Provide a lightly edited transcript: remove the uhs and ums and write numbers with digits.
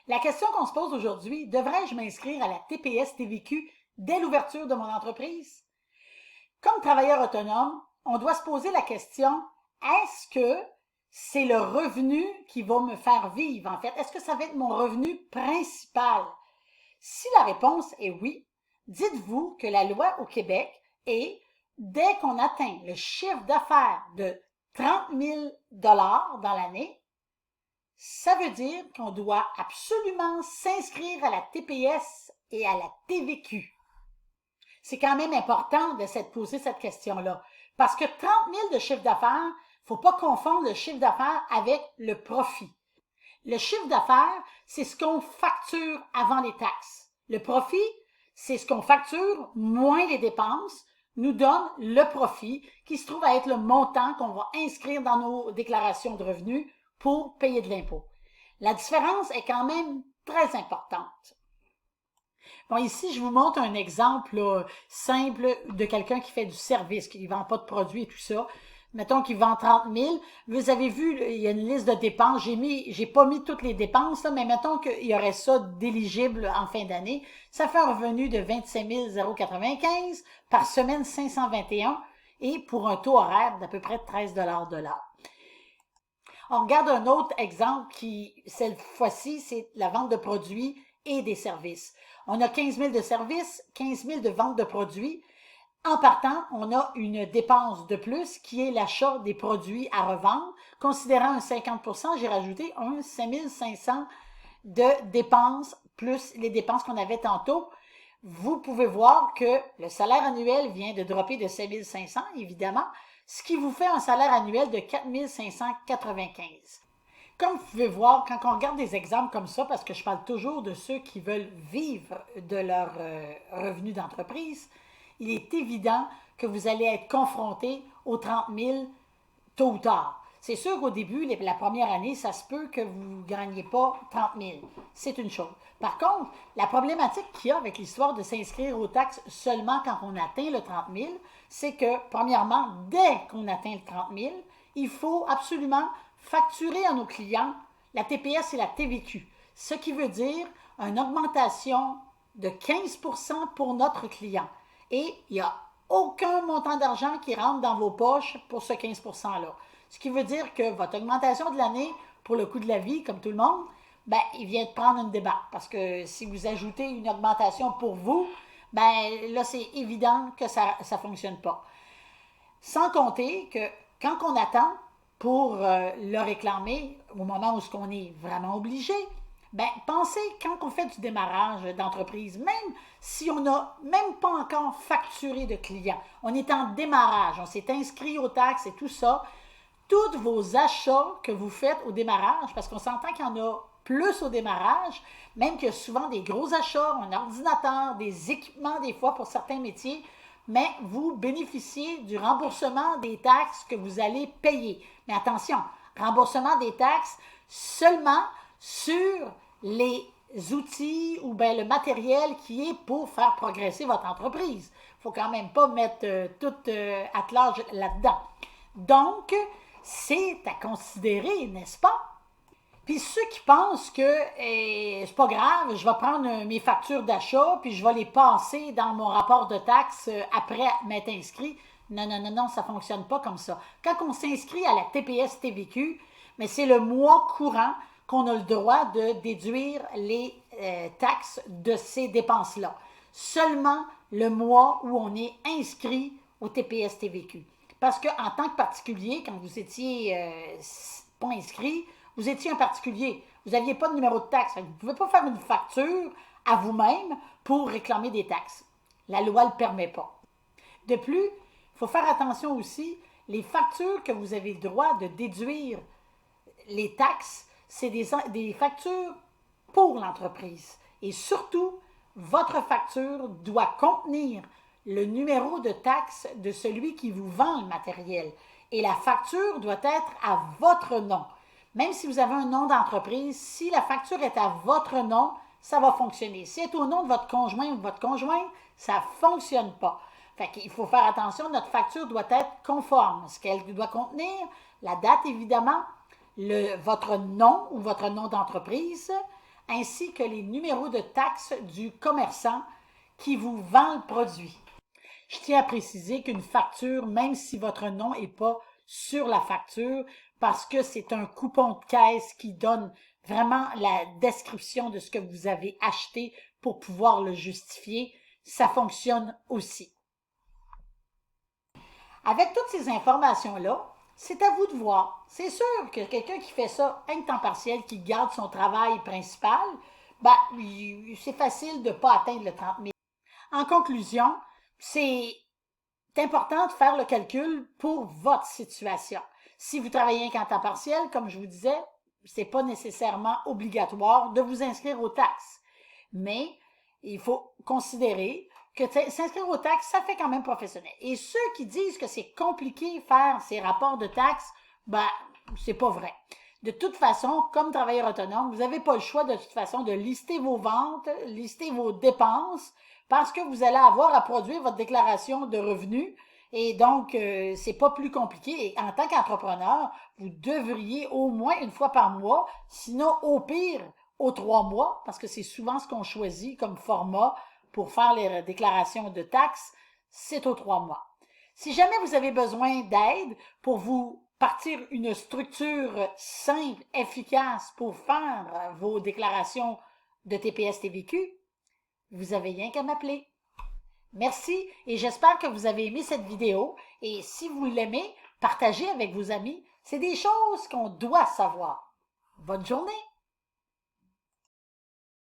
La question qu'on se pose aujourd'hui, devrais-je m'inscrire à la TPS-TVQ dès l'ouverture de mon entreprise? Comme travailleur autonome, on doit se poser la question, est-ce que c'est le revenu qui va me faire vivre, en fait? Est-ce que ça va être mon revenu principal? Si la réponse est oui, dites-vous que la loi au Québec est, dès qu'on atteint le chiffre d'affaires de 30 000 dans l'année, ça veut dire qu'on doit absolument s'inscrire à la TPS et à la TVQ. C'est quand même important de se poser cette question-là. Parce que 30 000 de chiffre d'affaires, il ne faut pas confondre le chiffre d'affaires avec le profit. Le chiffre d'affaires, c'est ce qu'on facture avant les taxes. Le profit, c'est ce qu'on facture moins les dépenses, nous donne le profit qui se trouve à être le montant qu'on va inscrire dans nos déclarations de revenus pour payer de l'impôt. La différence est quand même très importante. Bon, ici, je vous montre un exemple là, simple de quelqu'un qui fait du service, qui ne vend pas de produits et tout ça. Mettons qu'il vend 30 000. Vous avez vu, il y a une liste de dépenses. J'ai pas mis toutes les dépenses, là, mais mettons qu'il y aurait ça d'éligible en fin d'année. Ça fait un revenu de 25 095 par semaine 521 et pour un taux horaire d'à peu près 13 de l'heure. On regarde un autre exemple qui, cette fois-ci, c'est la vente de produits et des services. On a 15 000 de services, 15 000 de vente de produits. En partant, on a une dépense de plus qui est l'achat des produits à revendre. Considérant un 50 j'ai rajouté un 5 500 de dépenses plus les dépenses qu'on avait tantôt. Vous pouvez voir que le salaire annuel vient de dropper de 5 500, évidemment, ce qui vous fait un salaire annuel de 4 595. Comme vous pouvez voir, quand on regarde des exemples comme ça, parce que je parle toujours de ceux qui veulent vivre de leur revenu d'entreprise, il est évident que vous allez être confronté aux 30 000 tôt ou tard. C'est sûr qu'au début, la première année, ça se peut que vous ne gagniez pas 30 000. C'est une chose. Par contre, la problématique qu'il y a avec l'histoire de s'inscrire aux taxes seulement quand on atteint le 30 000, c'est que, premièrement, dès qu'on atteint le 30 000, il faut absolument facturer à nos clients la TPS et la TVQ, ce qui veut dire une augmentation de 15 pour notre client. Et il n'y a aucun montant d'argent qui rentre dans vos poches pour ce 15 %-là. Ce qui veut dire que votre augmentation de l'année pour le coût de la vie, comme tout le monde, ben, il vient de prendre une débarque. Parce que si vous ajoutez une augmentation pour vous, ben là, c'est évident que ça ne fonctionne pas. Sans compter que quand on attend pour le réclamer au moment où on est vraiment obligé, ben, pensez quand on fait du démarrage d'entreprise, même si on n'a même pas encore facturé de clients, on est en démarrage, on s'est inscrit aux taxes et tout ça, tous vos achats que vous faites au démarrage, parce qu'on s'entend qu'il y en a plus au démarrage, même qu'il y a souvent des gros achats, un ordinateur, des équipements des fois pour certains métiers, mais vous bénéficiez du remboursement des taxes que vous allez payer. Mais attention, remboursement des taxes seulement sur les outils ou bien le matériel qui est pour faire progresser votre entreprise. Il ne faut quand même pas mettre tout attelage là-dedans. Donc, c'est à considérer, n'est-ce pas? Puis ceux qui pensent que c'est pas grave, je vais prendre mes factures d'achat puis je vais les passer dans mon rapport de taxes après m'être inscrit. Non, non, non, non, ça fonctionne pas comme ça. Quand on s'inscrit à la TPS-TVQ, mais c'est le mois courant qu'on a le droit de déduire les taxes de ces dépenses-là. Seulement le mois où on est inscrit au TPS-TVQ. Parce qu'en tant que particulier, quand vous étiez pas inscrit, vous étiez un particulier. Vous n'aviez pas de numéro de taxe. Vous ne pouvez pas faire une facture à vous-même pour réclamer des taxes. La loi ne le permet pas. De plus, il faut faire attention aussi, les factures que vous avez le droit de déduire les taxes, c'est des factures pour l'entreprise. Et surtout, votre facture doit contenir le numéro de taxe de celui qui vous vend le matériel. Et la facture doit être à votre nom. Même si vous avez un nom d'entreprise, si la facture est à votre nom, ça va fonctionner. Si elle est au nom de votre conjoint ou de votre conjointe, ça ne fonctionne pas. Fait qu'il faut faire attention, notre facture doit être conforme. Ce qu'elle doit contenir, la date évidemment, votre nom ou votre nom d'entreprise, ainsi que les numéros de taxes du commerçant qui vous vend le produit. Je tiens à préciser qu'une facture, même si votre nom n'est pas sur la facture, parce que c'est un coupon de caisse qui donne vraiment la description de ce que vous avez acheté pour pouvoir le justifier, ça fonctionne aussi. Avec toutes ces informations-là, c'est à vous de voir. C'est sûr que quelqu'un qui fait ça un temps partiel, qui garde son travail principal, ben, c'est facile de ne pas atteindre le 30 000. En conclusion, c'est important de faire le calcul pour votre situation. Si vous travaillez qu'en temps partiel, comme je vous disais, c'est pas nécessairement obligatoire de vous inscrire aux taxes. Mais il faut considérer que s'inscrire aux taxes, ça fait quand même professionnel. Et ceux qui disent que c'est compliqué faire ces rapports de taxes, ben, c'est pas vrai. De toute façon, comme travailleur autonome, vous n'avez pas le choix de toute façon de lister vos ventes, lister vos dépenses, parce que vous allez avoir à produire votre déclaration de revenus. Et donc, c'est pas plus compliqué. Et en tant qu'entrepreneur, vous devriez au moins une fois par mois, sinon au pire, aux 3 mois, parce que c'est souvent ce qu'on choisit comme format pour faire les déclarations de taxes, c'est aux 3 mois. Si jamais vous avez besoin d'aide pour vous partir une structure simple, efficace pour faire vos déclarations de TPS-TVQ, vous avez rien qu'à m'appeler. Merci et j'espère que vous avez aimé cette vidéo et si vous l'aimez, partagez avec vos amis. C'est des choses qu'on doit savoir. Bonne journée!